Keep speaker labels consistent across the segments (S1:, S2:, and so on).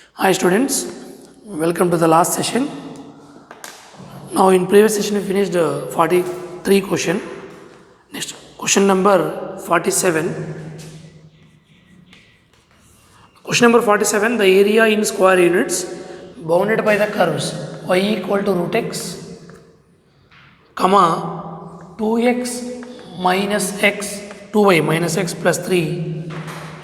S1: Hi students, welcome to the last session. Now in previous session we finished 43 question. Next question number 47. Question number 47, the area in square units bounded by the curves y equal to root x, comma 2x minus x, 2y minus x plus 3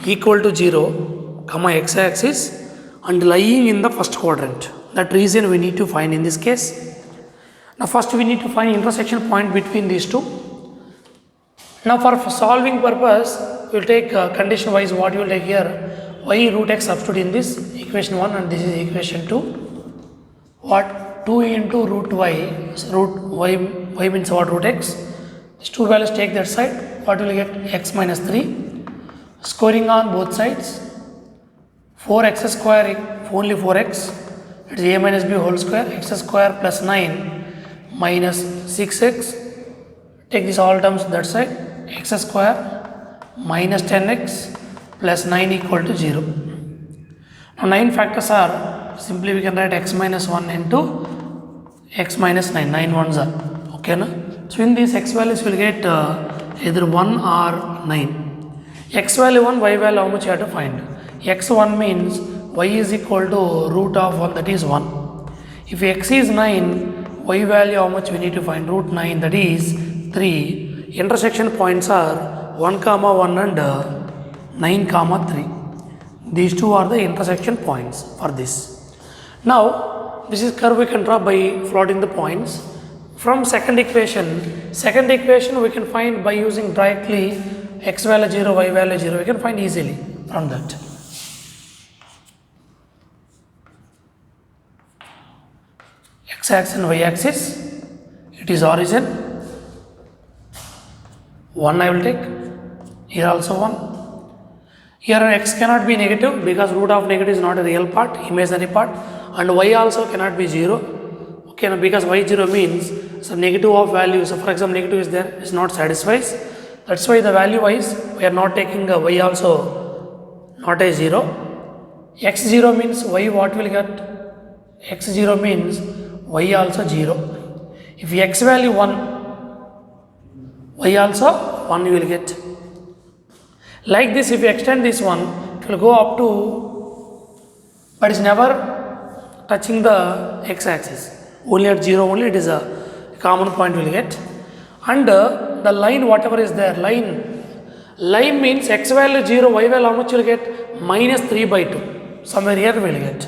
S1: equal to 0, comma x-axis and lying in the first quadrant. That reason we need to find in this case. Now first we need to find intersection point between these two. Now for solving purpose, we will take condition wise what you will take here, y root x substitute in this equation 1 and this is equation 2. What? 2 into root y means what? Root x. These two values take that side, what will you get? X minus 3. Scoring on both sides, 4x square, only 4x, it is a minus b whole square, x square plus 9 minus 6x, take this all terms that side, x square minus 10x plus 9 equal to 0. Now 9 factors are, simply we can write x minus 1 into x minus 9, 9 ones are, okay na? So in these x values we will get either 1 or 9. X value 1, y value how much you have to find? X1 means y is equal to root of 1, that is 1. If x is 9, y value how much we need to find? Root 9, that is 3. Intersection points are 1 comma 1 and 9 comma 3. These two are the intersection points for this. Now this is curve we can draw by plotting the points. From second equation we can find by using directly x value 0, y value 0, we can find easily from that. X axis and y axis, it is origin, 1 I will take, here also 1. Here x cannot be negative because root of negative is not a real part, imaginary part, and y also cannot be 0, okay, because y0 means some negative of value, so for example negative is there, is not satisfies, that's why the value wise we are not taking a y also not a 0. x0 means y what will get? x0 means y also 0. If x value 1, y also 1 you will get. Like this, if you extend this one, it will go up to, but it's never touching the x-axis. Only at 0 only it is a common point we will get. And the line whatever is there, line means x value 0, y value how much you will get? Minus 3 by 2. Somewhere here we will get.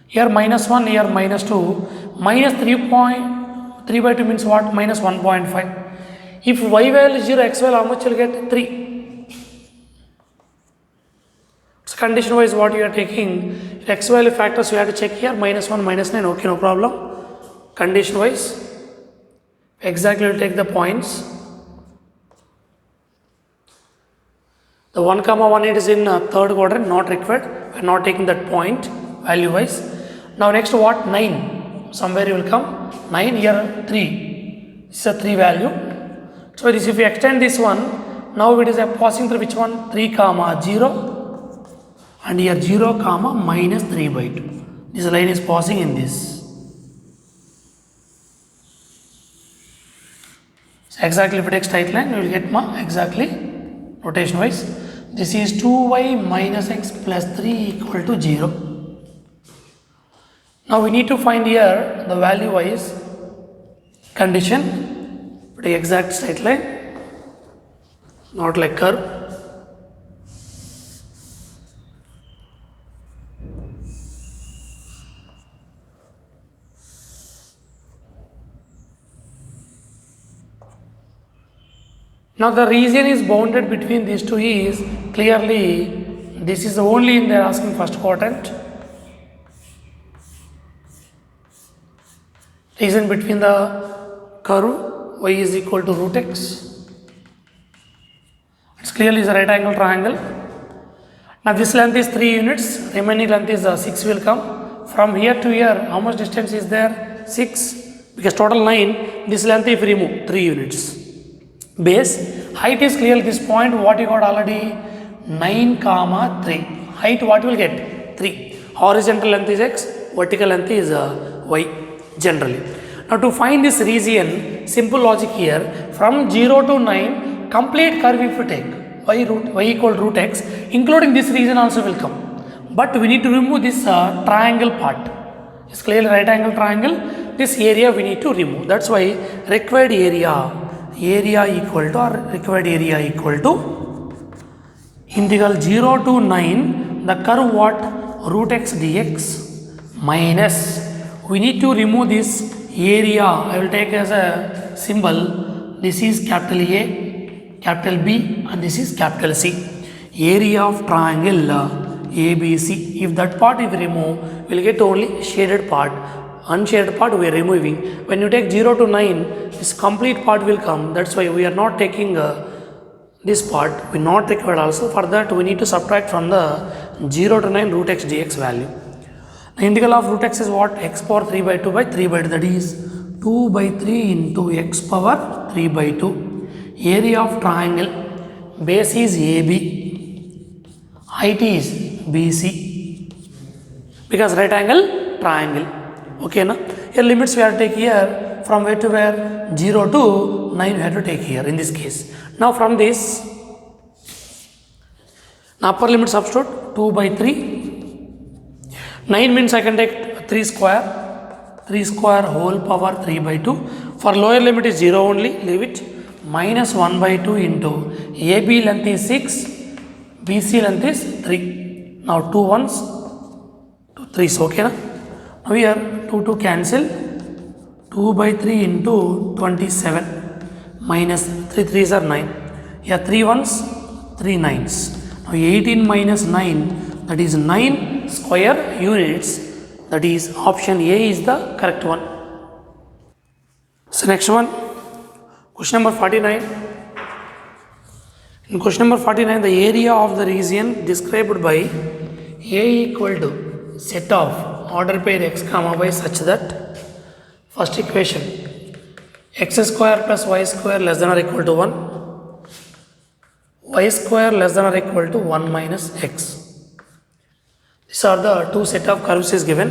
S1: Here minus 1, here minus 2, minus 3 by 2 means what? Minus 1.5. If y value is 0, x value how much you will get? 3. So condition wise what you are taking, x value factors you have to check here, minus 1, minus 9, okay, no problem. Condition wise, exactly will take the points. The 1 comma 1 it is in third quadrant, not required, we are not taking that point value wise. Now next what? 9, somewhere you will come, 9 here 3, this is a 3 value. So this if you extend this one, now it is a passing through which one? 3 comma 0 and here 0 comma minus 3 by 2. This line is passing in this. So exactly if you take straight line, you will get exactly rotation wise. This is 2y minus x plus 3 equal to 0. Now we need to find here the value wise condition, put the exact straight line, not like curve. Now the region is bounded between these two is clearly, this is only in they are asking first quadrant. Region between the curve y is equal to root x. It's clearly is a right angle triangle. Now this length is 3 units, remaining length is 6 will come. From here to here, how much distance is there? 6. Because total 9, this length if you remove 3 units. Base, height is clearly this point, what you got already? 9 comma 3. Height what you will get? 3. Horizontal length is x, vertical length is y generally. Now to find this region, simple logic here, from 0 to 9, complete curve if you take, y equal root x, including this region also will come. But we need to remove this triangle part. It's clearly right angle triangle. This area we need to remove. That's why required area equal to, or required area equal to integral 0 to 9, the curve what? Root x dx minus, we need to remove this area. I will take as a symbol, this is capital A, capital B, and this is capital C. Area of triangle ABC. If that part if remove, we will get only shaded part. Unshaded part we are removing. When you take 0 to 9, this complete part will come. That's why we are not taking this part. We not required also. For that we need to subtract from the 0 to 9 root x dx value. The integral of root x is what? X power 3 by 2 by 3 by 2. That is 2 by 3 into x power 3 by 2. Area of triangle, base is AB, height is BC, because right angle triangle. Okay, na? Here limits we have to take here from where to where? 0 to 9 we have to take here in this case. Now from this, now upper limit substitute 2 by 3. 9 means I can take 3 square whole power 3 by 2. For lower limit is 0 only, leave it. Minus 1 by 2 into AB length is 6, BC length is 3. Now 2 ones, 2 3s, okay na? Now here 2 cancel, 2 by 3 into 27 minus 3 3s are 9. Here 3 ones, 3 9s. Now 18 minus 9, that is 9 square units. That is option A is the correct one. So next one, question number 49. In question number 49, the area of the region described by A equal to set of order pair x comma y such that first equation x square plus y square less than or equal to 1, y square less than or equal to 1 minus x. These are the two set of curves is given.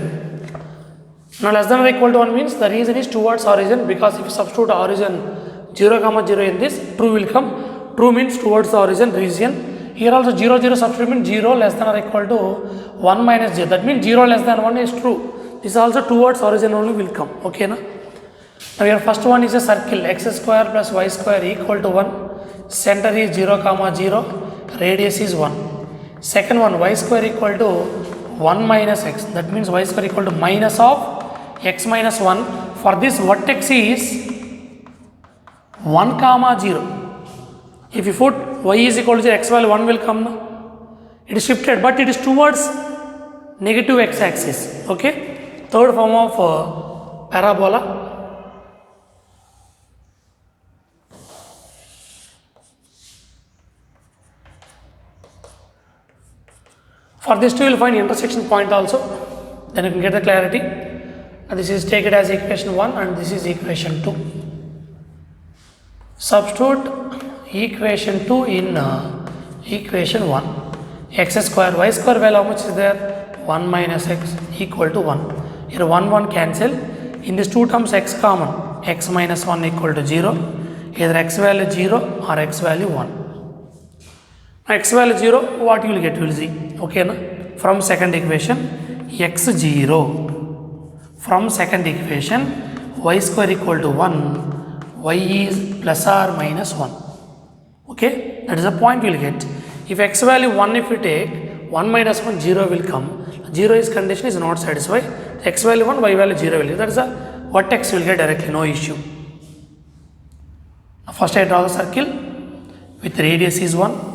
S1: Now less than or equal to 1 means the region is towards origin, because if you substitute origin 0 comma 0 in this, true will come. True means towards the origin region. Here also 0 0 substitute means 0 less than or equal to 1 minus 0. That means 0 less than 1 is true. This also towards origin only will come. Okay na? Now your first one is a circle, x square plus y square equal to 1. Center is 0 comma 0. Radius is 1. Second one, y square equal to 1 minus x. That means y square equal to minus of x minus 1. For this vertex is 1 comma 0. If you put y is equal to 0, x value 1 will come now. It is shifted, but it is towards negative x axis. Okay. Third form of parabola. For this too, you will find intersection point also. Then you can get the clarity. And this is take it as equation 1 and this is equation 2. Substitute equation 2 in equation 1. X square, y square value how much is there? 1 minus x equal to 1. Here 1 1 cancel. In these two terms x common. X minus 1 equal to 0. Either x value 0 or x value 1. X value 0, what you will get? You will see. Okay na? From second equation, x 0. From second equation, y square equal to 1. Y is plus or minus 1. Okay, that is the point we will get. If x value 1 if we take, 1 minus 1 0 will come. 0 is condition is not satisfied. X value 1, y value 0 will be. That is the vertex will get directly, no issue. First I draw the circle with radius is 1.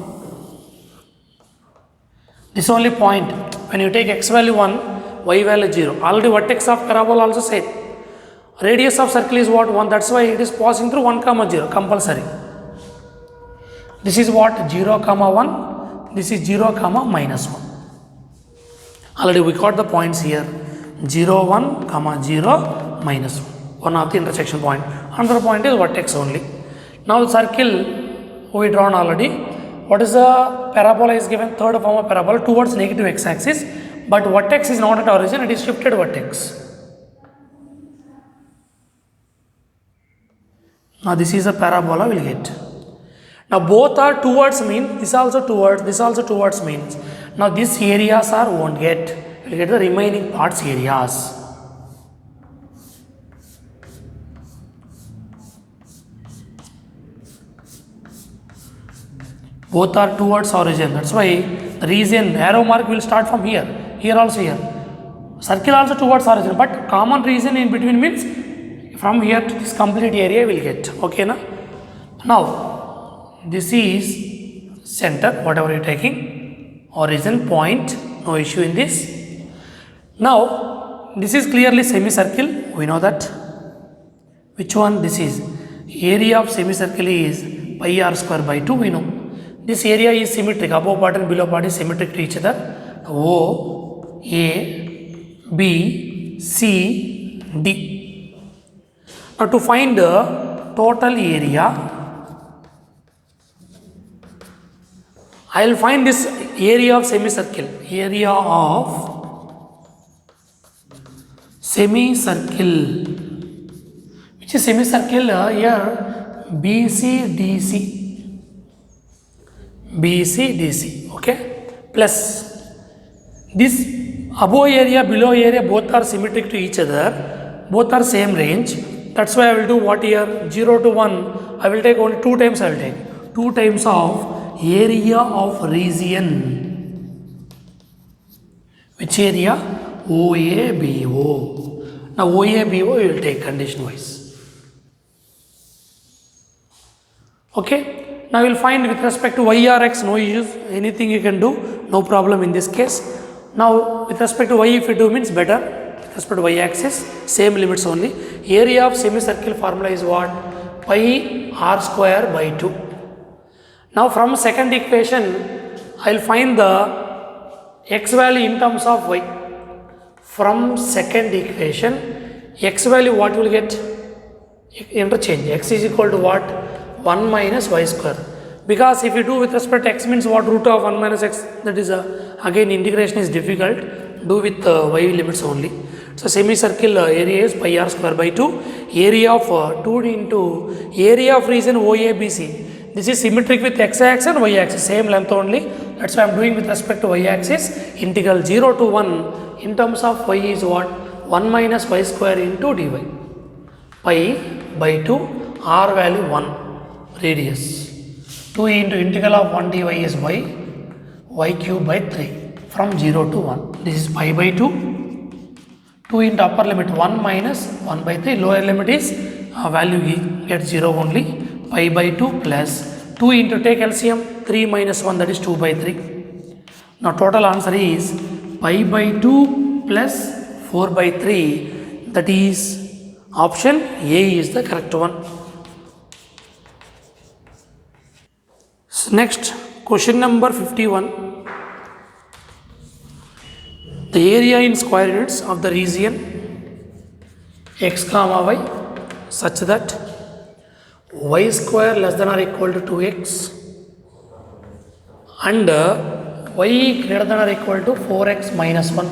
S1: This only point. When you take x value 1, y value 0. Already vertex of parabola also said. Radius of circle is what? 1. That's why it is passing through 1 comma 0 compulsory. This is what? 0 comma 1. This is 0 comma minus 1. Already we got the points here. 0 1 comma 0 minus 1. One of the intersection point. Another point is vertex only. Now the circle we drawn already. What is the parabola is given? Third form of parabola towards negative x axis. but vertex is not at origin, it is shifted vertex. Now this is a parabola we'll get. Now both are towards mean, this also towards means. Now these areas are won't get, we'll get the remaining parts areas. Both are towards origin, that's why the region arrow mark will start from here, here also here. Circle also towards origin, but common region in between means from here to this complete area will get, okay na? Now this is center, whatever you are taking, origin point, no issue in this. Now this is clearly semicircle, we know that. Which one? This is area of semicircle is pi r square by 2, we know. This area is symmetric, above part and below part is symmetric to each other. O, A, B, C, D. Now to find the total area, I will find this area of semicircle, which is semicircle here, BC, okay, plus this above area, below area, both are symmetric to each other, both are same range. That's why I will do what here, 0 to 1, I will take only 2 times, I will take 2 times of area of region. Which area? OABO. Now OABO we will take condition wise. Okay. Now we will find with respect to y or x, no issues, anything you can do, no problem in this case. Now with respect to y, if you do means better, with respect to y axis, same limits only. Area of semicircle formula is what? Pi r square by 2. Now from second equation, I will find the x value in terms of y. From second equation, x value what will get? Interchange. X is equal to what? 1 minus y square. Because if you do with respect to x means what? Root of 1 minus x, that is again integration is difficult. Do with y limits only. So semicircle area is pi r square by 2. Area of 2 into area of region OABC. This is symmetric with x axis and y axis, same length only. That's why I am doing with respect to y axis. Integral 0 to 1 in terms of y is what? 1 minus y square into dy. Pi by 2, r value 1, radius. 2 into integral of 1 dy is y cube by 3 from 0 to 1. This is pi by 2. 2 into upper limit 1 minus 1 by 3, lower limit is value gets 0 only, pi by 2 plus 2 into take LCM 3 minus 1, that is 2 by 3. Now total answer is pi by 2 plus 4 by 3, that is option A is the correct one. So next question number 51. The area in square units of the region x comma y such that y square less than or equal to 2x and y greater than or equal to 4x minus 1.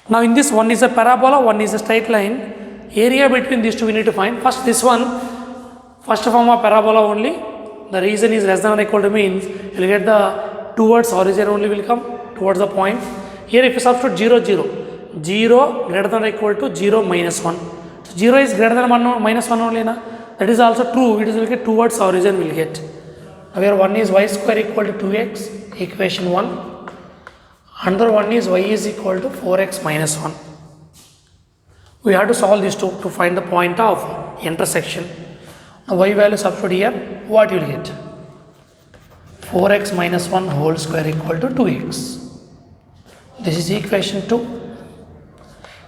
S1: Now in this, one is a parabola, one is a straight line. Area between these two we need to find. First this one, first form of parabola only. The region is less than or equal to means you will get the towards origin only will come, towards the point. Here if you substitute 0, 0, 0 greater than or equal to 0 minus 1. So 0 is greater than 1 minus 1 only na. That is also true, it is will get towards origin will get. Now here one is y square equal to 2x, equation 1. Another one is y is equal to 4x minus 1. We have to solve these two to find the point of intersection. Now y value substitute here, what you will get? 4x minus 1 whole square equal to 2x. This is equation 2.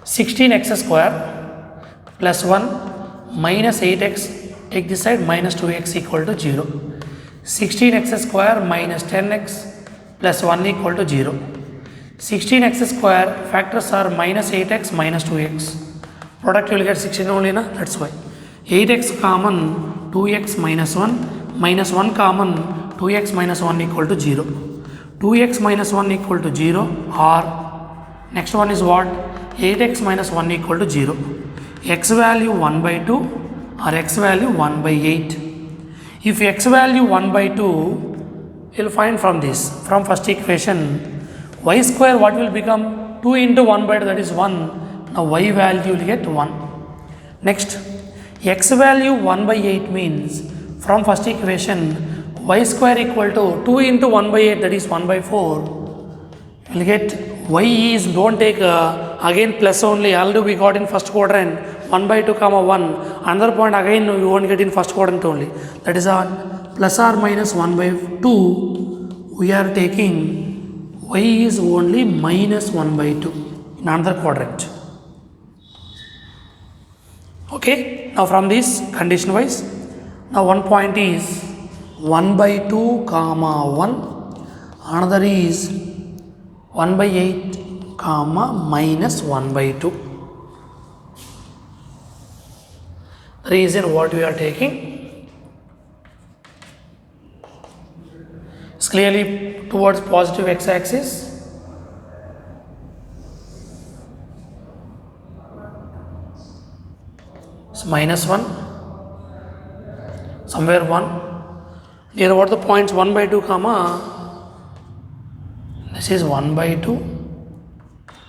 S1: 16x square plus 1 minus 8x, take this side, minus 2x equal to 0. 16x square minus 10x plus 1 equal to 0. 16x square factors are minus 8x minus 2x. Product you will get 16 only na, that's why. 8x common, 2x minus 1, minus 1 common, 2x minus 1 equal to 0. 2x minus 1 equal to 0 or Next one is what? 8x minus 1 equal to 0. X value 1 by 2 or x value 1 by 8. If x value 1 by 2, you'll find from this, from first equation, y square what will become? 2 into 1 by 2, that is 1. Now y value will get 1. Next, x value 1 by 8 means, from first equation, y square equal to 2 into 1 by 8, that is 1 by 4. We'll get y is, don't take again plus only, although we got in first quadrant 1 by 2 comma 1. Another point again you won't get in first quadrant only. That is on plus or minus 1 by 2. We are taking y is only minus 1 by 2 in another quadrant. Okay, now from this condition wise, now one point is 1 by 2 comma 1, another is 1 by 8 comma minus 1 by 2. Reason what we are taking is clearly towards positive x-axis. So minus 1, somewhere 1. Here what the points 1 by 2 comma, this is 1 by 2,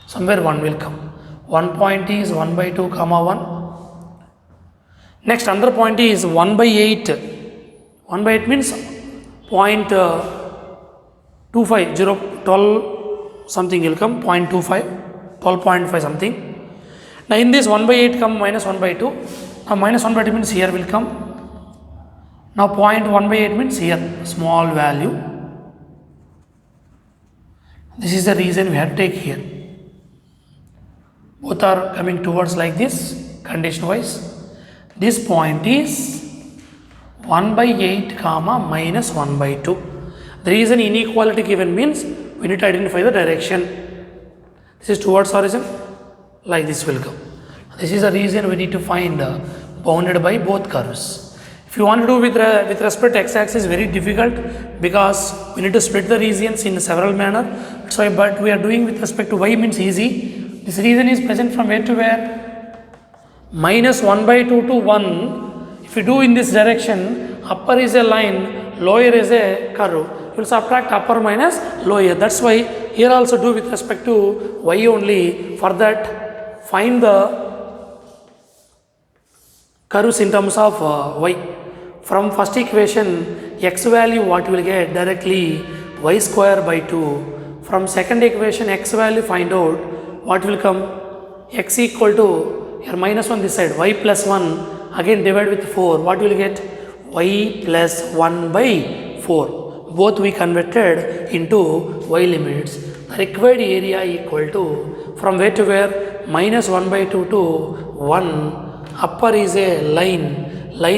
S1: somewhere 1 will come. One point is 1 by 2 comma 1. Next another point is 1 by 8. 1 by 8 means point 25, 12 something will come, 0.25, 12.5 something. Now in this 1 by 8 come minus 1 by 2. Now minus 1 by 2 means here will come. Now 0.1 by 8 means here, small value. This is the reason we have to take here. Both are coming towards like this, condition wise. This point is 1 by 8 comma minus 1 by 2. The reason inequality given means we need to identify the direction. This is towards horizon, like this will go. This is the reason we need to find bounded by both curves. If you want to do with respect to x-axis, very difficult because we need to split the regions in several manner. So, but we are doing with respect to y means easy. This region is present from where to where? Minus 1 by 2 to 1. If you do in this direction, upper is a line, lower is a curve. You will subtract upper minus lower. That's why here also do with respect to y only. For that, find the curves in terms of y. From first equation, x value what you will get directly y square by 2. From second equation, x value find out what will come, x equal to, here minus 1 this side, y plus 1, again divide with 4, what will get, y plus 1 by 4. Both we converted into y limits. The required area equal to, from where to where, minus 1 by 2 to 1, upper is a line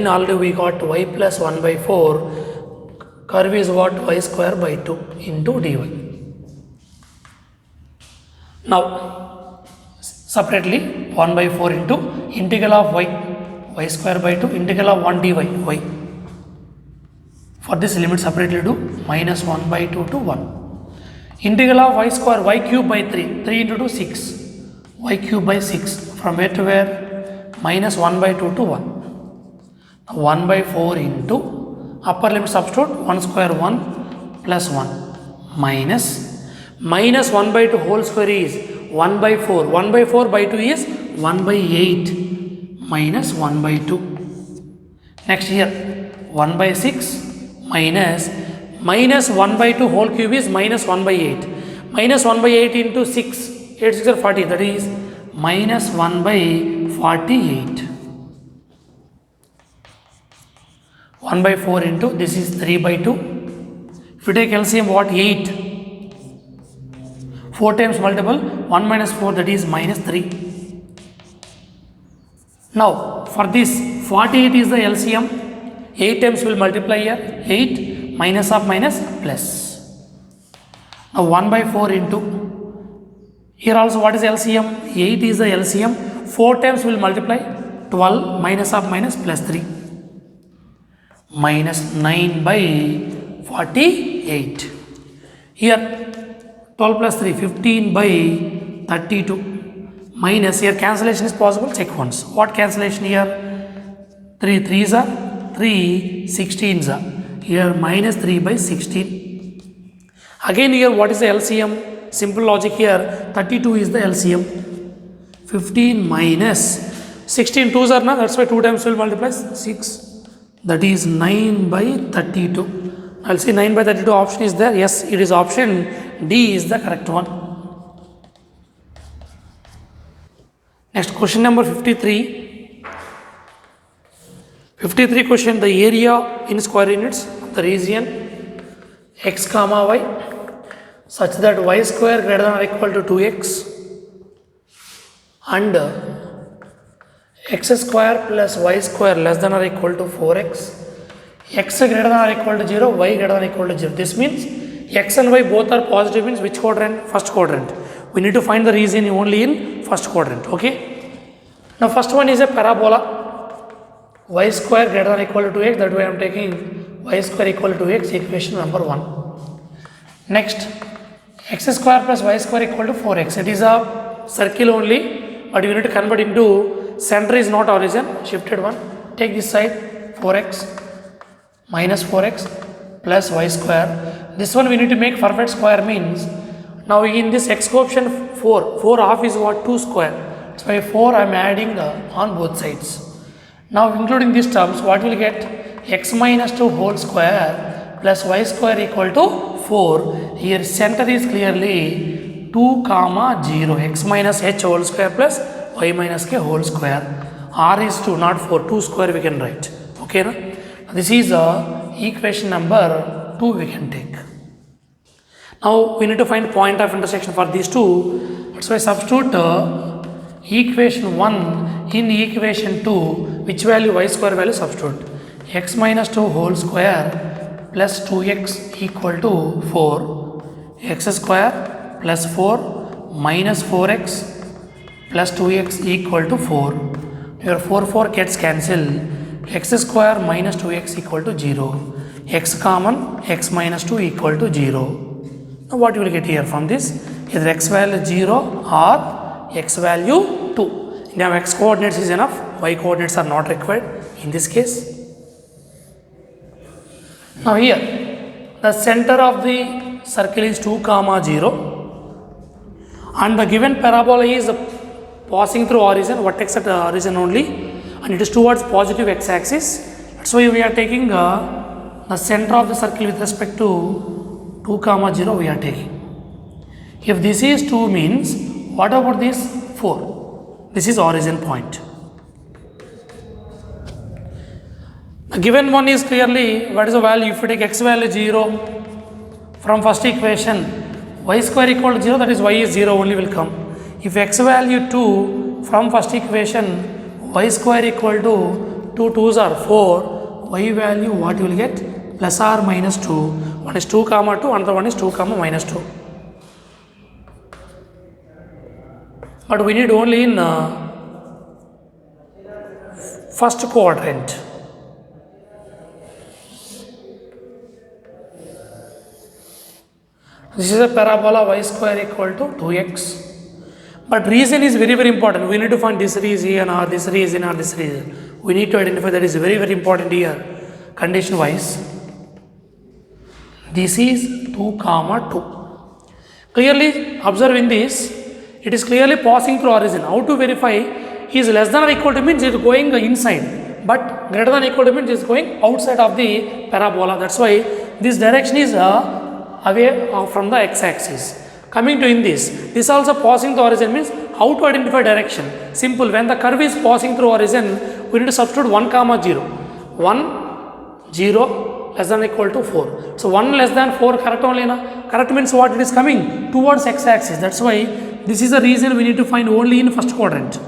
S1: already we got y plus 1 by 4, curve is what, y square by 2 into dy. Now separately 1 by 4 into integral of y square by 2 integral of 1 dy y. For this limit separately do minus 1 by 2 to 1. Integral of y square y cube by 3, 3 into 2 6, y cube by 6, from where to where, minus 1 by 2 to 1. 1 by 4 into upper limit substitute 1 square 1 plus 1 minus 1 by 2 whole square is 1 by 4. 1 by 4 by 2 is 1 by 8 minus 1 by 2. Next here 1 by 6 minus 1 by 2 whole cube is minus 1 by 8. Minus 1 by 8 into 6, 8 6 are 40, that is minus 1 by 48. 1 by 4 into, this is 3 by 2. If you take LCM, what, 8. 4 times multiple, 1 minus 4, that is minus 3. Now, for this, 48 is the LCM. 8 times will multiply here, 8 minus of minus plus. Now, 1 by 4 into, here also what is LCM? 8 is the LCM. 4 times will multiply, 12 minus of minus plus 3. Minus 9 by 48. Here 12 plus 3, 15 by 32 minus, here cancellation is possible, check once. What cancellation here? 3 3s are 3 16s are. Here minus 3 by 16. Again here what is the LCM? Simple logic here, 32 is the LCM. 15 minus 16 2s are now, that's why 2 times 12 multiplies 6. That is 9 by 32. I'll see 9 by 32 option is there. Yes, it is option D is the correct one. Next question number 53. 53 question, the area in square units of the region x comma y such that y square greater than or equal to 2x and x square plus y square less than or equal to 4x, x greater than or equal to 0, y greater than or equal to 0. This means x and y both are positive, means which quadrant? First quadrant. We need to find the region only in first quadrant. Okay. Now first one is a parabola. Y square greater than or equal to 2x, that way I am taking y square equal to 2x, equation number 1. Next, x square plus y square equal to 4x. It is a circle only, but you need to convert into center is not origin, shifted one. Take this side 4x minus 4x plus y square. This one we need to make perfect square, means now in this x coefficient 4 half is what? 2 square. That's why 4 I am adding on both sides. Now including these terms, what will get? X minus 2 whole square plus y square equal to 4. Here center is clearly 2 comma 0. X minus h whole square plus y minus k whole square. R is 2, not 4. 2 square we can write. Okay, na? This is equation number 2 we can take. Now we need to find point of intersection for these two. That's why substitute equation 1 in equation 2. Which value? Y square value substitute. X minus 2 whole square plus 2x equal to 4. X square plus 4 minus 4x plus 2x equal to 4. Your 4 gets cancelled. X square minus 2x equal to 0. X common, x minus 2 equal to 0. Now what you will get here from this? Either x value 0 or x value 2. Now x coordinates is enough, y coordinates are not required in this case. Now here, the center of the circle is 2 comma 0 and the given parabola is passing through origin, vertex at origin only, and it is towards positive x-axis. That's why we are taking the center of the circle with respect to 2 comma 0 we are taking. If this is 2 means, what about this 4? This is origin point. The given one is clearly, what is the value? If you take x value 0 from first equation, y square equal to 0, that is y is 0 only will come. If x value 2 from first equation, y square equal to 2 2s are 4, y value what you will get? Plus or minus 2. One is 2 comma 2, another one is 2 comma minus 2. But we need only in first quadrant. This is a parabola, y square equal to 2x. But region is very important. We need to find this region or this region or this region. We need to identify, that is very important here. Condition wise, this is 2 comma 2. Clearly observing this, it is clearly passing through origin. How to verify? Is less than or equal to means it is going inside, but greater than or equal to means it is going outside of the parabola. That's why this direction is away from the x-axis. Coming to in this also passing through origin means how to identify direction. Simple, when the curve is passing through origin, we need to substitute 1 comma 0. 1 0 less than or equal to 4. So 1 less than 4 correct only na? Correct means what? It is coming towards x-axis. That's why this is the reason we need to find only in first quadrant.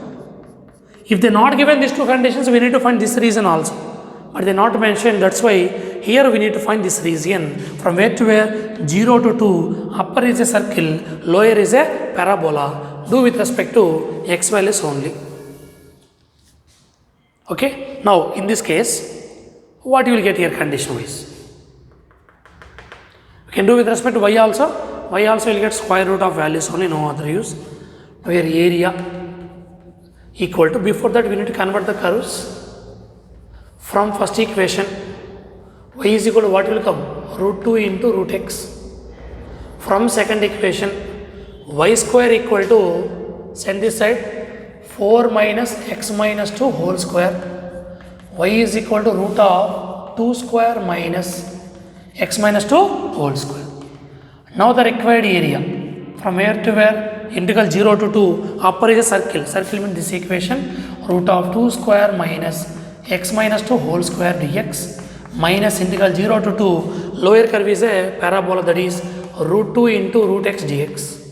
S1: If they are not given these two conditions, we need to find this reason also. But they are not mentioned. That's why here we need to find this region. From where to where? 0 to 2. Upper is a circle, lower is a parabola. Do with respect to x values only. Okay. Now in this case, what you will get here condition wise? We can do with respect to y also. Y also will get square root of values only, no other use. where area equal to, before that we need to convert the curves from first equation. Y is equal to what will come? Root 2 into root x. From second equation, y square equal to, send this side, 4 minus x minus 2 whole square. Y is equal to root of 2 square minus x minus 2 whole square. Now the required area, from where to where? Integral 0 to 2, upper is a circle. Circle means this equation, root of 2 square minus x minus 2 whole square dx minus integral 0 to 2, lower curve is a parabola, that is root 2 into root x dx.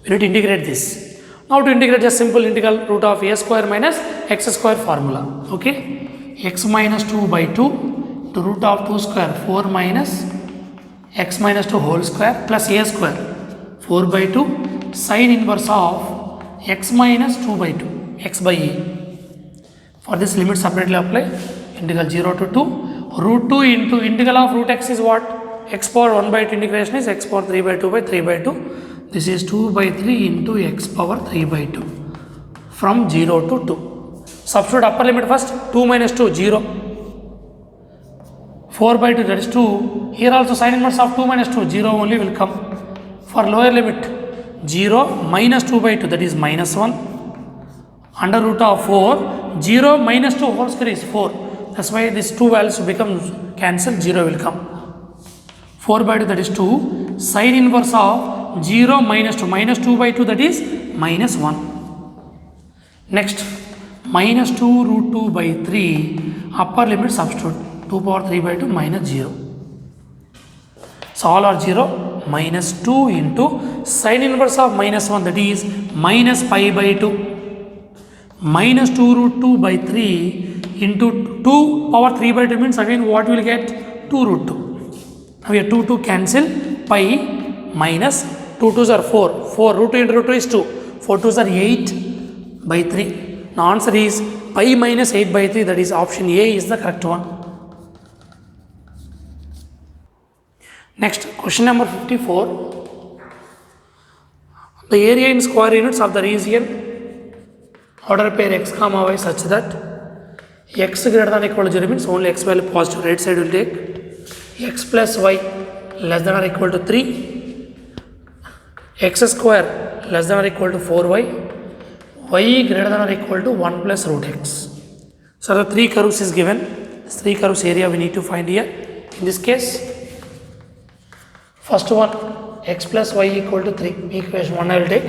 S1: We need to integrate this. Now to integrate, just simple integral root of a square minus x square formula. Okay, x minus 2 by 2 to root of 2 square 4 minus x minus 2 whole square plus a square 4 by 2 sine inverse of x minus 2 by 2 x by a. For this limit separately apply, integral 0 to 2 root 2 into integral of root x is what? X power 1 by 2 integration is x power 3 by 2 by 3 by 2. This is 2 by 3 into x power 3 by 2 from 0 to 2. Substitute upper limit first, 2 minus 2 0, 4 by 2 that is 2. Here also sine inverse of 2 minus 2 0 only will come. For lower limit 0 minus 2 by 2 that is minus 1 under root of 4, 0 minus 2 whole square is 4. That's why these two values become cancelled, 0 will come. 4 by 2 that is 2, sine inverse of 0 minus 2, minus 2 by 2 that is minus 1. Next, minus 2 root 2 by 3, upper limit substitute, 2 power 3 by 2 minus 0. So all are 0, minus 2 into sine inverse of minus 1 that is minus pi by 2, minus 2 root 2 by 3 into 2 power 3 by 2 means again what we will get? 2 root 2. Now here 2 cancel, pi minus 2 2s are 4, 4 root 2 into root 2 is 2, 4 2s are 8 by 3. Now answer is pi minus 8 by 3, that is option A is the correct one. Next, question number 54. The area in square units of the region order pair x comma y such that x greater than or equal to 0 means only x value positive, right side will take x plus y less than or equal to 3, x square less than or equal to 4y, y greater than or equal to 1 plus root x. So the three curves is given. This three curves area we need to find here. In this case, first one x plus y equal to 3, equation 1 I will take.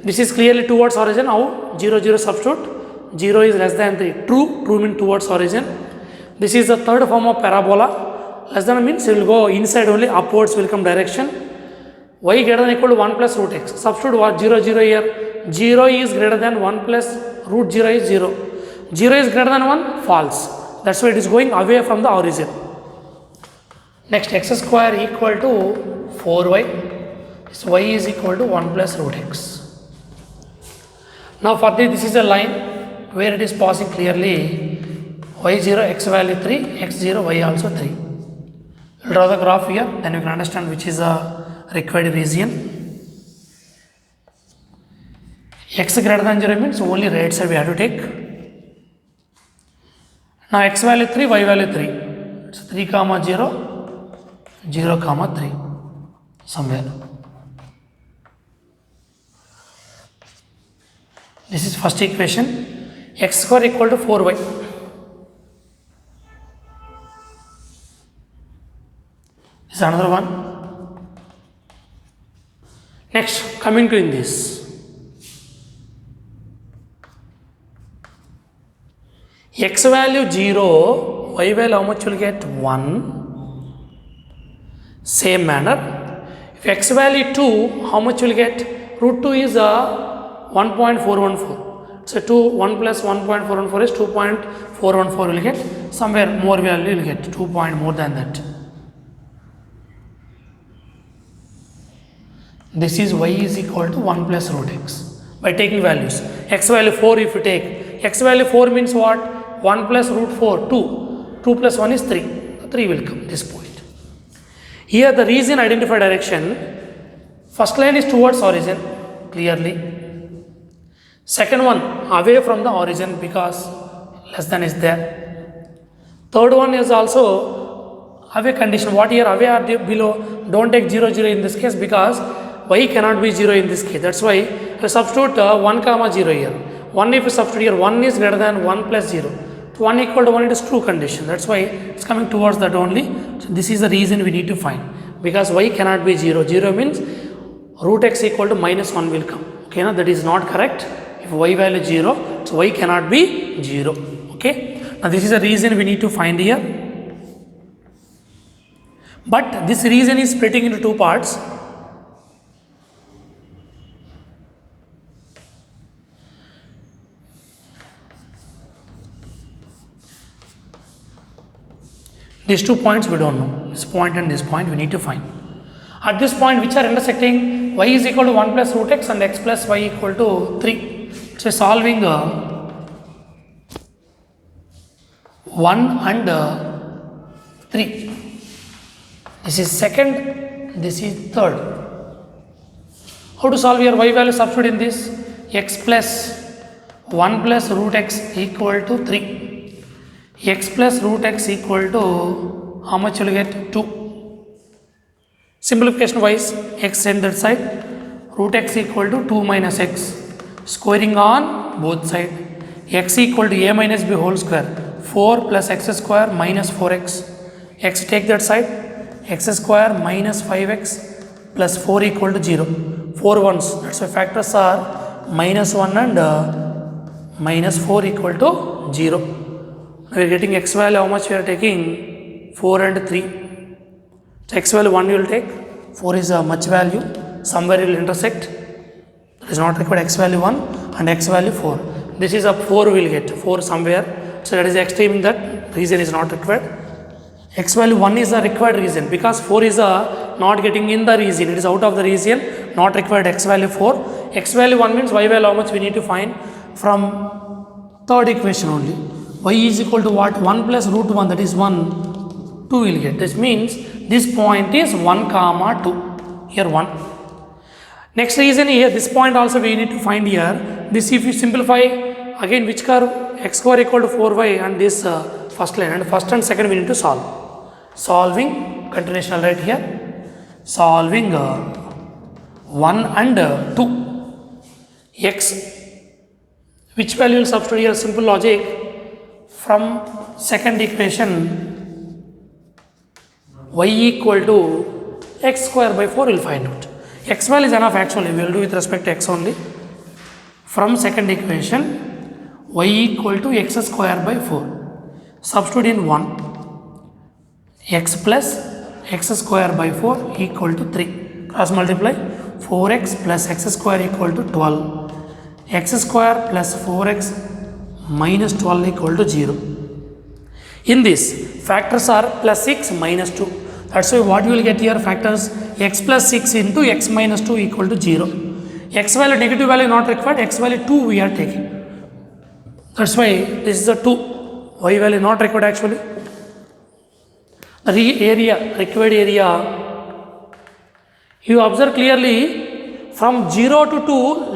S1: This is clearly towards origin. How? 0 0 substitute, 0 is less than 3, true means towards origin. This is the third form of parabola. Less than means it will go inside only, upwards will come direction. Y greater than or equal to 1 plus root x. Substitute what? 0 0 here. 0 is greater than 1 plus root 0 is 0. 0 is greater than 1, false. That's why it is going away from the origin. Next, x square equal to 4y. So y is equal to 1 plus root x. Now for this is a line where it is passing clearly y0 x value 3, x0 y also 3. We'll draw the graph here, then you can understand which is the required region. X greater than 0 means only right side we have to take. Now x value 3, y value 3. It's 3 comma 0, 0 comma 3 somewhere. This is first equation. X square equal to 4y. This is another one. Next, coming to in this. X value 0, y value how much will get? 1. Same manner. If x value 2, how much will get? Root 2 is 1.414. So 1 plus 1.414 is 2.414 will get. Somewhere more value will get 2 point more than that. This is y is equal to 1 plus root x. By taking values. X value 4 if you take. X value 4 means what? 1 plus root 4, 2. 2 plus 1 is 3. 3 will come, this point. Here the region identify direction. First line is towards origin. clearly. Second one, away from the origin because less than is there. Third one is also away condition. What here away or below? Don't take 0 0 in this case because y cannot be 0 in this case. That's why I substitute 1 comma 0 here. 1 if you substitute here, 1 is greater than 1 plus 0. 1 equal to 1, it is true condition. That's why it's coming towards that only. So this is the reason we need to find. Because y cannot be 0. 0 means root x equal to minus 1 will come. Okay, now that is not correct. If y value is 0, so y cannot be 0. Okay. Now this is the reason we need to find here. But this reason is splitting into two parts. These 2 points we don't know. This point and this point we need to find. At this point which are intersecting, y is equal to 1 plus root x and x plus y equal to 3. So solving 1 and 3. This is second, this is third. How to solve here? Y value substitute in this. X plus 1 plus root x equal to 3. X plus root x equal to how much you will get? 2. Simplification wise, x send that side, root x equal to 2 minus x, squaring on both side, x equal to a minus b whole square, 4 plus x square minus 4x, x take that side, x square minus 5x plus 4 equal to 0, 4 ones, that's why factors are minus 1 and minus 4 equal to 0. We are getting x value, how much we are taking? 4 and 3. So x value 1 you will take, 4 is a much value, somewhere it will intersect. It is not required x value 1 and x value 4. This is a 4 we will get, 4 somewhere. So that is extreme, that reason is not required. X value 1 is the required reason because 4 is not getting in the region, it is out of the region, not required x value 4. X value 1 means y value how much we need to find from third equation only. Y is equal to what? 1 plus root 1, that is 1, 2 will get. This means this point is 1 comma 2, here 1. Next reason here, this point also we need to find here. This if you simplify, again which curve? X square equal to 4y and this first line, and first and second we need to solve. Solving, continuation right here, solving 1 and 2. X, which value will substitute here? Simple logic. From second equation, y equal to x square by 4 we will find out. X value is enough actually, we will do with respect to x only. From second equation, y equal to x square by 4. Substitute in 1. X plus x square by 4 equal to 3. Cross multiply, 4x plus x square equal to 12. X square plus 4x minus 12 equal to 0. In this, factors are plus 6 minus 2. That's why what you will get here, factors x plus 6 into x minus 2 equal to 0. X value, negative value not required, x value 2 we are taking. That's why this is a 2. Y value not required actually. The area, required area, you observe clearly from 0 to 2,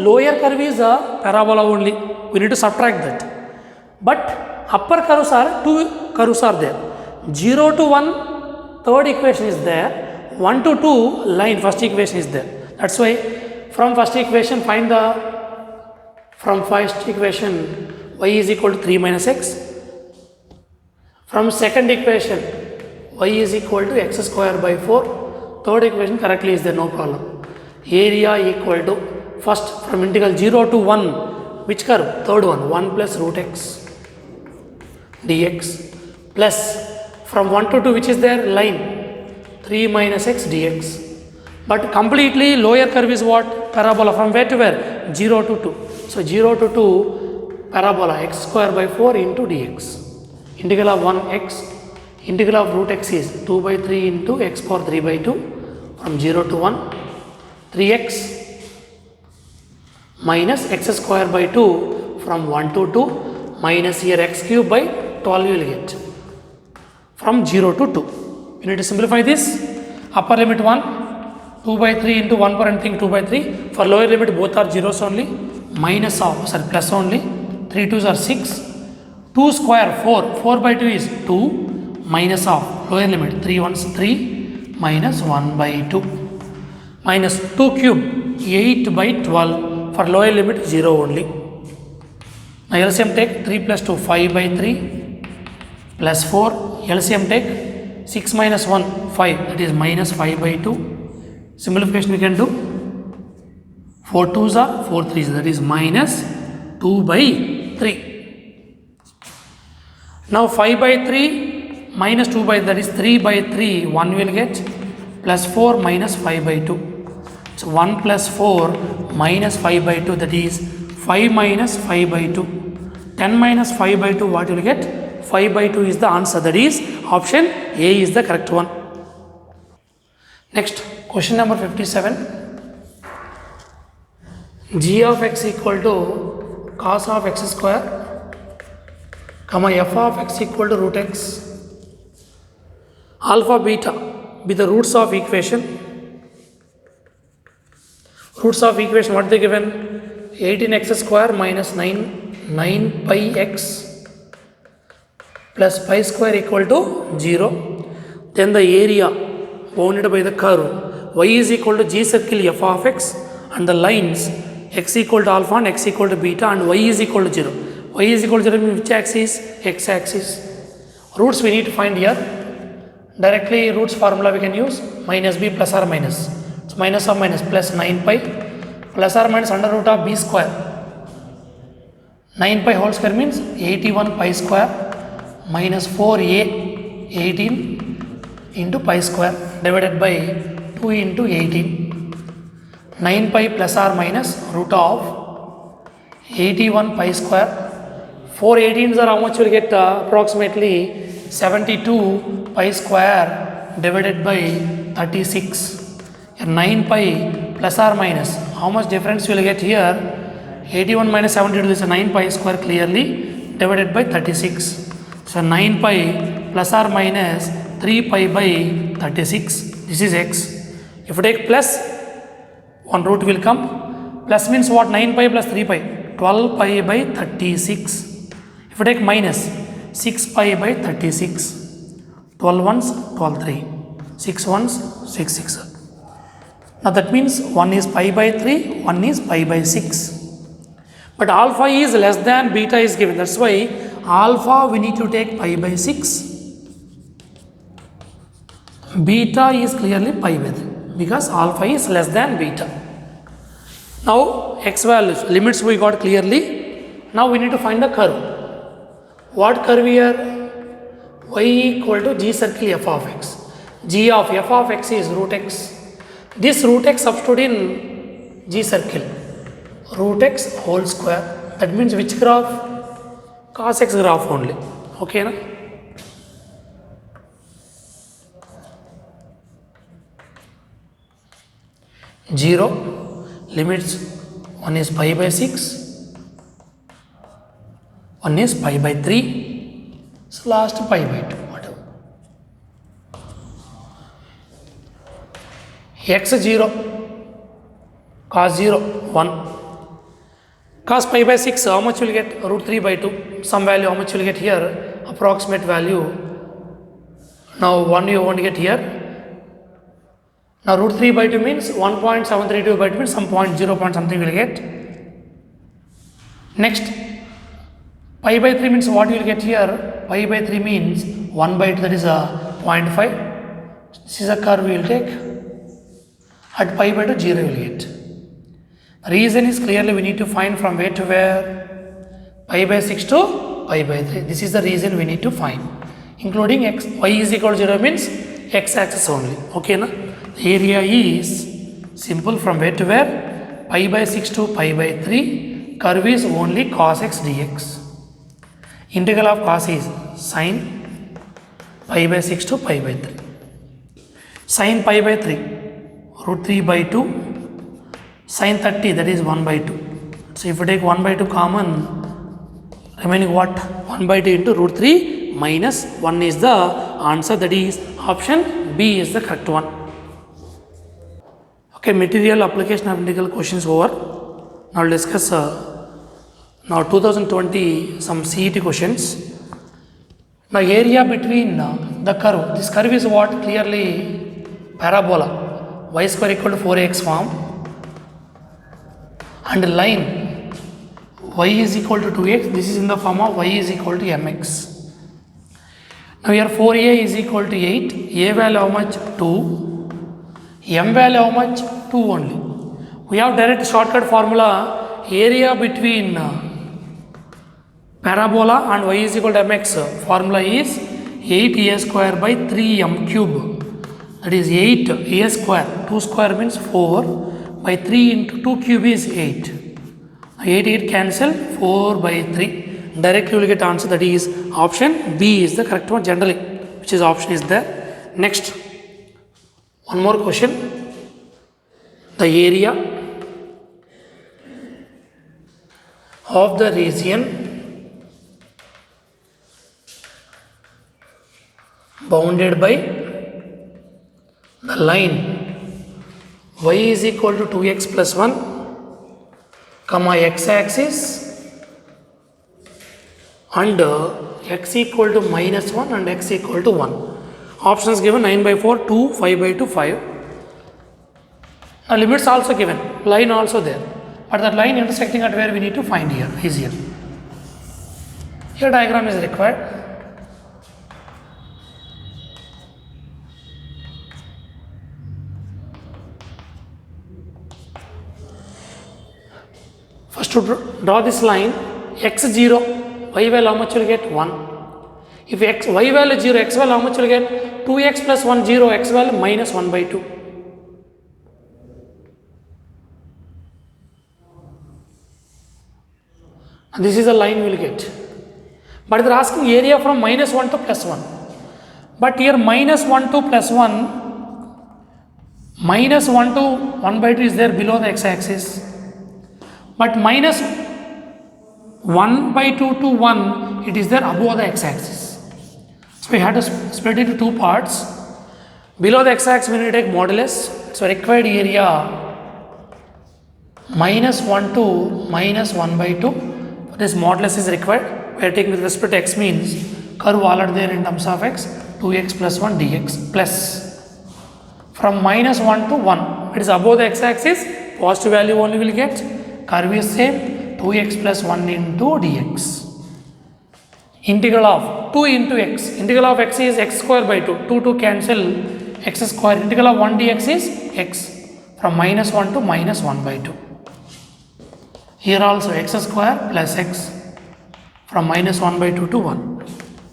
S1: lower curve is a parabola only. We need to subtract that. But upper curves are, 2 curves are there. 0 to 1, third equation is there. 1 to 2, line, first equation is there. That's why from first equation find the, from first equation y is equal to 3 minus x. From second equation y is equal to x square by 4. Third equation correctly is there, no problem. Area equal to, first from integral 0 to 1, which curve? Third one, 1 plus root x dx, plus from 1 to 2 which is there? Line, 3 minus x dx. But completely lower curve is what? Parabola. From where to where? 0 to 2. So 0 to 2, parabola x square by 4 into dx. Integral of 1x, integral of root x is 2 by 3 into x power 3 by 2. From 0 to 1, 3x minus x square by 2 from 1 to 2 minus here x cube by 12 you will get. From 0 to 2. You need to simplify this. Upper limit 1, 2 by 3 into 1 per n thing 2 by 3. For lower limit both are zeros only. Minus of, sorry, plus only. 3 2s are 6. 2 square 4. 4 by 2 is 2. Minus of lower limit 3 1s 3. Minus 1 by 2. Minus 2 cube 8 by 12. For lower limit 0 only. Now LCM take 3 plus 2 5 by 3 plus 4. LCM take 6 minus 1 5, that is minus 5 by 2. Simplification we can do. 4 2s are 4 3s, that is minus 2 by 3. Now 5 by 3 minus 2 by, that is 3 by 3, 1 will get, plus 4 minus 5 by 2. So 1 plus 4 minus 5 by 2, that is 5 minus 5 by 2. 10 minus 5 by 2, what you will get? 5 by 2 is the answer, that is option A is the correct one. Next, question number 57. G of x equal to cos of x square, comma f of x equal to root x. Alpha beta be the roots of equation. Roots of equation, what they given? 18x square minus 9 pi x plus pi square equal to 0. Then the area bounded by the curve y is equal to g circle f of x, and the lines x equal to alpha and x equal to beta, and y is equal to 0. Y is equal to 0 means which axis? X axis. Roots we need to find here. Directly roots formula we can use, minus b plus or minus. So minus of minus plus 9 pi plus or minus under root of b square. 9 pi whole square means 81 pi square minus 4a 18 into pi square divided by 2 into 18. 9 pi plus or minus root of 81 pi square. 4 18s are how much you will get? Approximately 72 pi square divided by 36. 9 pi plus or minus, how much difference you will get here? 81 minus 72 is 9 pi square clearly divided by 36. So 9 pi plus or minus 3 pi by 36. This is x. If you take plus, one root will come. Plus means what? 9 pi plus 3 pi. 12 pi by 36. If you take minus, 6 pi by 36. 12 ones, 12 3. 6 ones, 6 6. Now that means one is pi by 3, one is pi by 6. But alpha is less than beta is given. That's why alpha we need to take pi by 6. Beta is clearly pi by 3 because alpha is less than beta. Now x values, limits we got clearly. Now we need to find the curve. What curve here? Y equal to g circle f of x. G of f of x is root x. This root x substitute in g circle. Root x whole square. That means which graph? Cos x graph only. Okay na? Zero. Limits, one is pi by 6, one is pi by 3, so last pi by 2, whatever. X 0, cos 0, 1. Cos pi by 6, how much will get? Root 3 by 2. Some value, how much will get here? Approximate value. Now 1 you won't get here. Now root 3 by 2 means 1.732 by 2 means some point 0 point something will get. Next, pi by 3 means what you will get here? Pi by 3 means 1 by 2, that is a 0.5. This is a curve we will take. At pi by 2, 0 will get. The reason is clearly we need to find from where to where? Pi by 6 to pi by 3. This is the reason we need to find. Including x, y is equal to 0 means x axis only. Okay na? The area is simple from where to where? Pi by 6 to pi by 3. Curve is only cos x dx. Integral of cos is sin pi by 6 to pi by 3. Sin pi by 3, root 3 by 2. Sin 30, that is 1 by 2. So if you take 1 by 2 common, remaining what? 1 by 2 into root 3 minus 1 is the answer, that is option B is the correct one. Okay, material application of integral questions over. Now we'll discuss now 2020 some CET questions. Now area between the curve. This curve is what? Clearly parabola. Y square equal to 4ax form. And line y is equal to 2x. This is in the form of y is equal to mx. Now here 4a is equal to 8. A value how much? 2. M value how much? 2 only. We have direct shortcut formula. Area between parabola and y is equal to mx. Formula is 8a square by 3m cube. That is 8a square. 2 square means 4 by 3 into 2 cube is 8. 8 cancel, 4 by 3. Directly you will get answer, that is option B is the correct one generally, which is option is there. Next, one more question. The area of the region bounded by the line y is equal to 2x plus 1 comma x-axis and x equal to minus 1 and x equal to 1. Options given 9 by 4, 2, 5 by 2, 5. Now limits also given, line also there. But that line intersecting at where we need to find here, is here. Here diagram is required. First to draw this line, x0. Y value how much will get? 1. If y value 0, x value how much will get? 2x plus 1, 0, x value minus 1 by 2. And this is the line we will get. But they are asking area from minus 1 to plus 1. But here minus 1 to plus 1, minus 1 to 1 by 2 is there below the x-axis. But minus 1 by 2 to 1, it is there above the x-axis. So we have to split it into two parts. Below the x-axis we need to take modulus. So required area minus 1 to minus 1 by 2. This modulus is required. We are taking with respect to x means curve all are there in terms of x, 2x plus 1 dx plus. From minus 1 to 1, it is above the x-axis, positive value only will get. Curve is same, 2x plus 1 into dx. Integral of 2 into x. Integral of x is x square by 2. 2 to cancel x square. Integral of 1 dx is x. From minus 1 to minus 1 by 2. Here also x square plus x. From minus 1 by 2 to 1.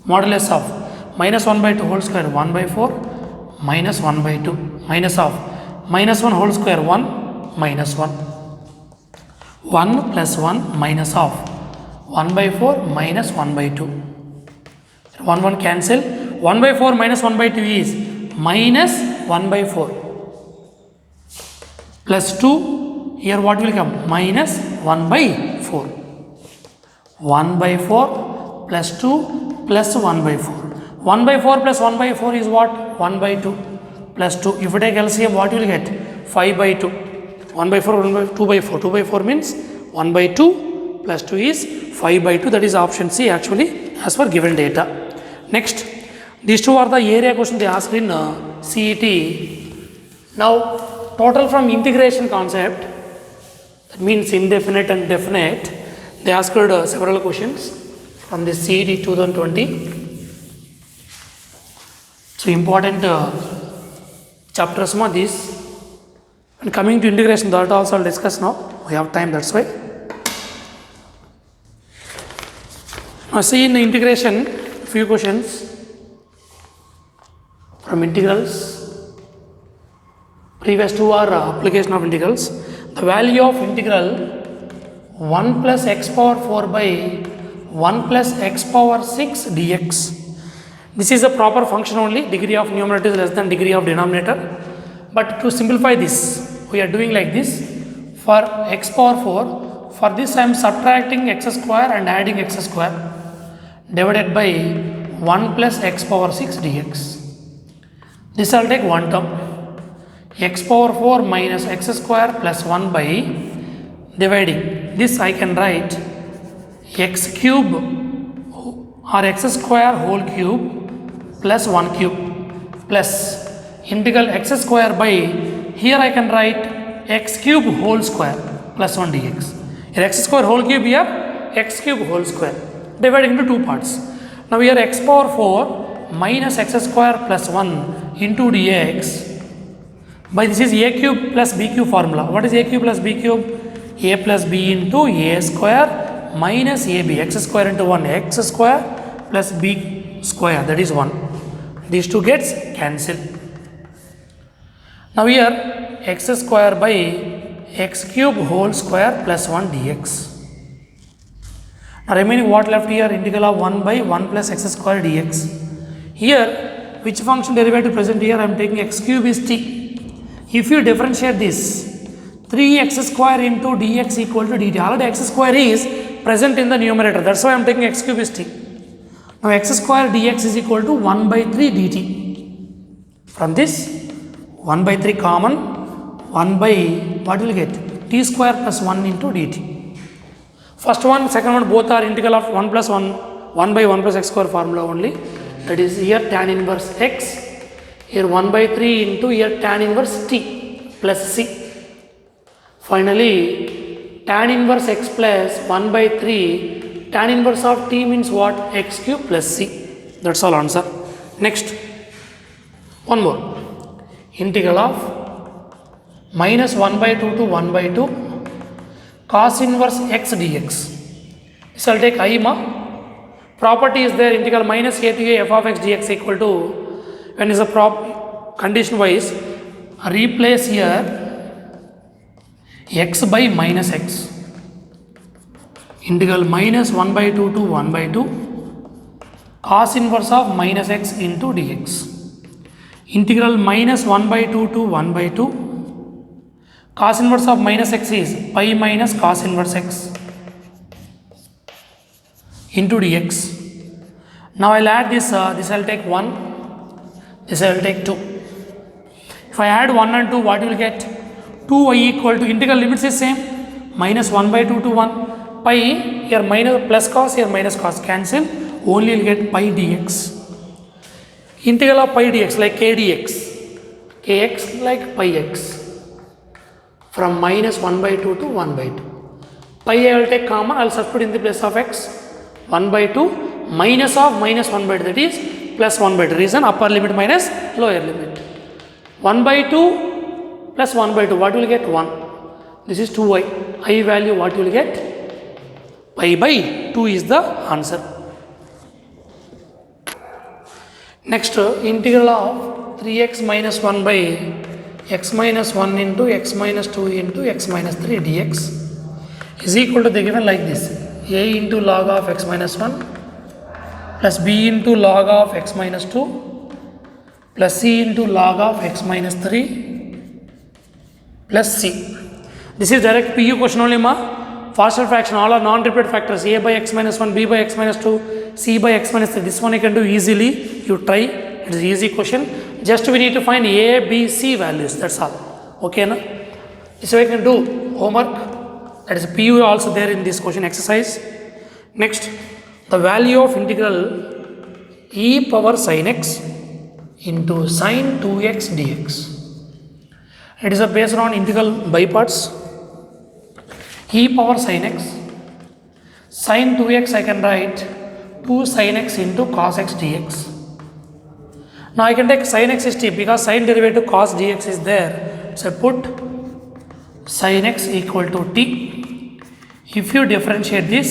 S1: Modulus of minus 1 by 2 whole square 1 by 4. Minus 1 by 2. Minus of minus 1 whole square 1 minus 1. 1 plus 1 minus of 1 by 4 minus 1 by 2. 1 cancel. 1 by 4 minus 1 by 2 is minus 1 by 4. Plus 2. Here what will come? Minus 1 by 4. 1 by 4 plus 2 plus 1 by 4. 1 by 4 plus 1 by 4 is what? 1 by 2 plus 2. If you take LCM, what you will get? 5 by 2. 1 by 4, 1 by 2 by 4. 2 by 4 means 1 by 2 plus 2 is 5 by 2. That is option C actually as per given data. Next, these two are the area questions they asked in CET. Now, total from integration concept, that means indefinite and definite, they asked several questions from the CET 2020. So, important chapters are these. And coming to integration, that also I'll discuss now. We have time, that's why. Now see in the integration, few questions from integrals. Previous two are application of integrals. The value of integral 1 plus x power 4 by 1 plus x power 6 dx. This is a proper function only. Degree of numerator is less than degree of denominator. But to simplify this, we are doing like this. For x power 4, for this I am subtracting x square and adding x square divided by 1 plus x power 6 dx. This I will take one term. x power 4 minus x square plus 1 by dividing. This I can write x cube or x square whole cube plus 1 cube plus integral x square by, here I can write x cube whole square plus 1 dx. Here x square whole cube, here x cube whole square, divided into two parts. Now here x power 4 minus x square plus 1 into dx by, this is a cube plus b cube formula. What is a cube plus b cube? A plus b into a square minus ab, x square into 1 x square plus b square, that is 1. These two gets cancelled. Now here x square by x cube whole square plus 1 dx. Now remaining what left here? Integral of 1 by 1 plus x square dx. Here which function derivative present here? I am taking x cube is t. If you differentiate this, 3x square into dx equal to dt. Already x square is present in the numerator, that's why I am taking x cube is t. Now x square dx is equal to 1 by 3 dt. From this 1 by 3 common, 1 by, what will get? T square plus 1 into dt. First one, second one, both are integral of 1 plus 1, 1 by 1 plus x square formula only. That is here tan inverse x, here 1 by 3 into here tan inverse t plus c. Finally tan inverse x plus 1 by 3, tan inverse of t means what? X cube plus c. That's all answer. Next, one more. Integral of minus 1 by 2 to 1 by 2 cos inverse x dx. This I'll take I ma. Property is there, integral minus a to a f of x dx equal to, when is a condition wise, replace here x by minus x. Integral minus 1 by 2 to 1 by 2 cos inverse of minus x into dx. Integral minus 1 by 2 to 1 by 2 cos inverse of minus x is pi minus cos inverse x into dx. Now I'll add this, this I'll take 1, this I'll take 2. If I add 1 and 2, what you will get? 2y equal to, integral limits is same, minus 1 by 2 to 1, pi, here minus plus cos, here minus cos, cancel, only you will get pi dx. Integral of pi dx like k dx, kx like pi x, from minus 1 by 2 to 1 by 2. Pi I will take common, I will substitute in the place of x, 1 by 2 minus of minus 1 by 2, that is plus 1 by 2, reason upper limit minus lower limit. 1 by 2 plus 1 by 2, what you will get? 1. This is 2y, I value what you will get? Pi by 2 is the answer. Next, integral of 3x minus 1 by x minus 1 into x minus 2 into x minus 3 dx is equal to the given like this, a into log of x minus 1 plus b into log of x minus 2 plus c into log of x minus 3 plus c. This is direct PU question only ma. Partial fraction, all are non-repeat factors, a by x minus 1, b by x minus 2, c by x minus 3. This one you can do easily, you try, it is easy question. Just we need to find a, b, c values, that's all. Okay na? This way you can do homework, that is PU also there in this question exercise. Next, the value of integral e power sin x into sin 2x dx. It is based on integral by parts. E power sin x, sin 2x I can write 2 sin x into cos x dx. Now I can take sin x is t because sin derivative cos dx is there. So I put sin x equal to t. If you differentiate this,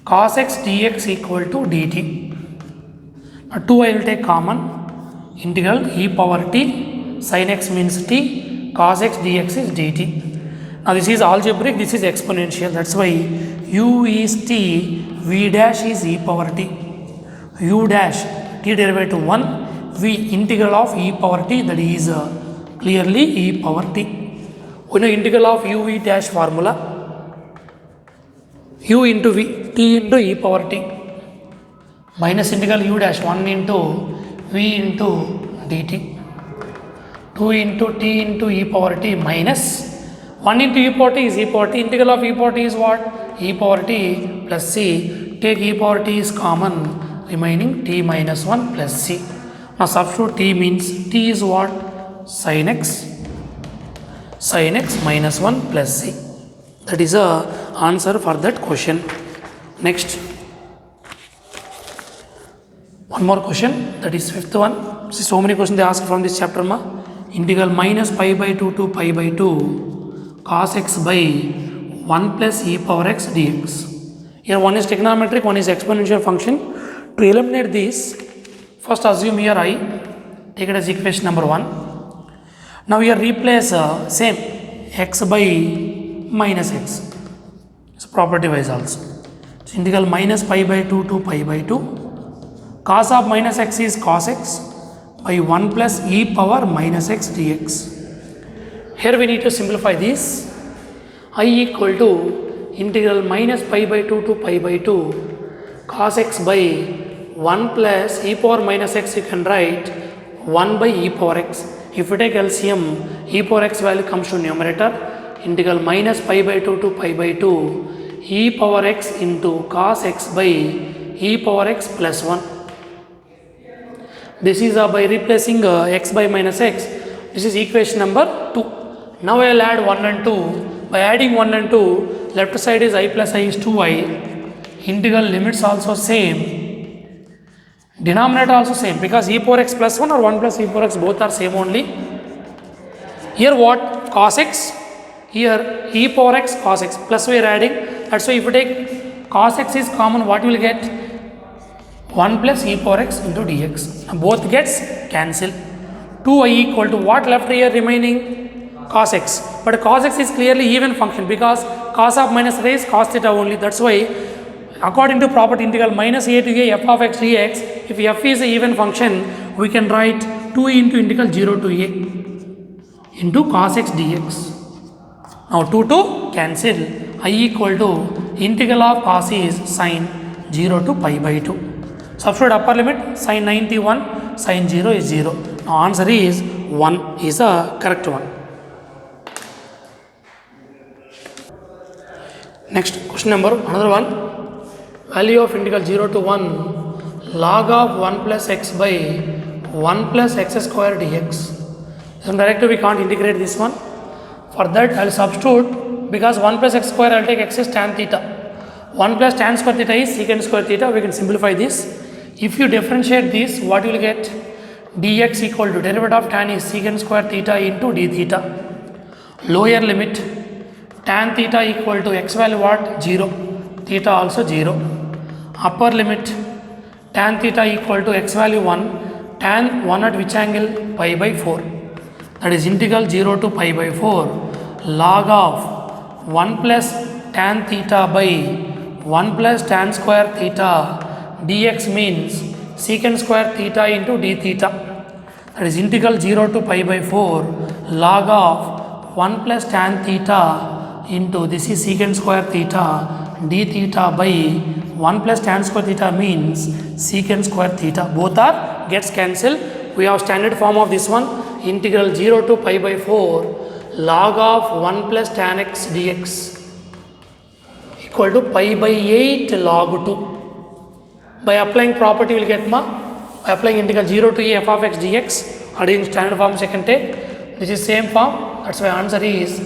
S1: cos x dx equal to dt. Now 2 I will take common, integral e power t, sin x means t, cos x dx is dt. Now this is algebraic, this is exponential, that's why u is t, v dash is e power t. U dash, t derivative 1, v integral of e power t, that is clearly e power t. We know integral of u v dash formula, u into v, t into e power t, minus integral u dash 1 into v into dt. 2 into t into e power t minus 1 into e power t is e power t. Integral of e power t is what? E power t plus c. Take e power t is common, remaining t minus 1 plus c. Now substitute t means t is what? Sin x minus 1 plus c. That is the answer for that question. Next, one more question, that is fifth one. See, so many questions they ask from this chapter ma. Integral minus pi by 2 to pi by 2 cos x by 1 plus e power x dx. Here one is trigonometric, one is exponential function. To eliminate this, first assume here I, take it as equation number 1. Now here replace same x by minus x. So property wise also. So integral minus pi by 2 to pi by 2. Cos of minus x is cos x by 1 plus e power minus x dx. Here we need to simplify this. I equal to integral minus pi by 2 to pi by 2 cos x by 1 plus e power minus x, you can write 1 by e power x. If you take LCM, e power x value comes to numerator. Integral minus pi by 2 to pi by 2 e power x into cos x by e power x plus 1. This is by replacing x by minus x. This is equation number 2. Now I will add 1 and 2. By adding 1 and 2, left side is I plus I is 2i. Integral limits also same. Denominator also same, because e power x plus 1 or 1 plus e power x both are same only. Here what? Cos x. Here e power x cos x plus we are adding. That's why if you take cos x is common, what you will get? 1 plus e power x into dx. Now both gets cancelled. 2i equal to what left here remaining? Cos x. But cos x is clearly even function, because cos of minus a is cos theta only. That's why according to property integral minus a to a f of x dx, if f is a even function, we can write 2 into integral 0 to a into cos x dx. Now 2 to cancel. I equal to integral of cos is sin 0 to pi by 2. Substitute upper limit, sin 91, sin 0 is 0. Now answer is 1 is the correct one. Next question number, another one. Value of integral 0 to 1 log of 1 plus x by 1 plus x square dx. So directly we can't integrate this one. For that I will substitute, because 1 plus x square I will take x is tan theta. 1 plus tan square theta is secant square theta. We can simplify this. If you differentiate this, what you will get? Dx equal to derivative of tan is secant square theta into d theta. Lower limit, tan theta equal to x value what? 0. Theta also 0. Upper limit, tan theta equal to x value 1. Tan 1 at which angle? Pi by 4. That is integral 0 to pi by 4 log of 1 plus tan theta by 1 plus tan square theta dx means secant square theta into d theta. That is integral 0 to pi by 4 log of 1 plus tan theta into this is secant square theta d theta by 1 plus tan square theta means secant square theta. Both are gets cancelled. We have standard form of this one. Integral 0 to pi by 4 log of 1 plus tan x dx equal to pi by 8 log 2. By applying property you will get by applying integral 0 to a f of x dx, again standard form second take. This is same form. That's why answer is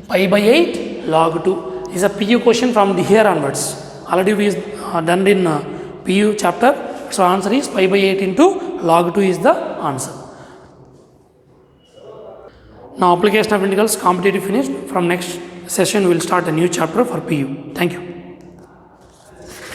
S1: pi by 8 log 2. This is a PU question from the here onwards. Already we done in PU chapter. So answer is pi by 8 into log 2 is the answer. Now application of integrals completely finished. From next session we will start a new chapter for PU. Thank you.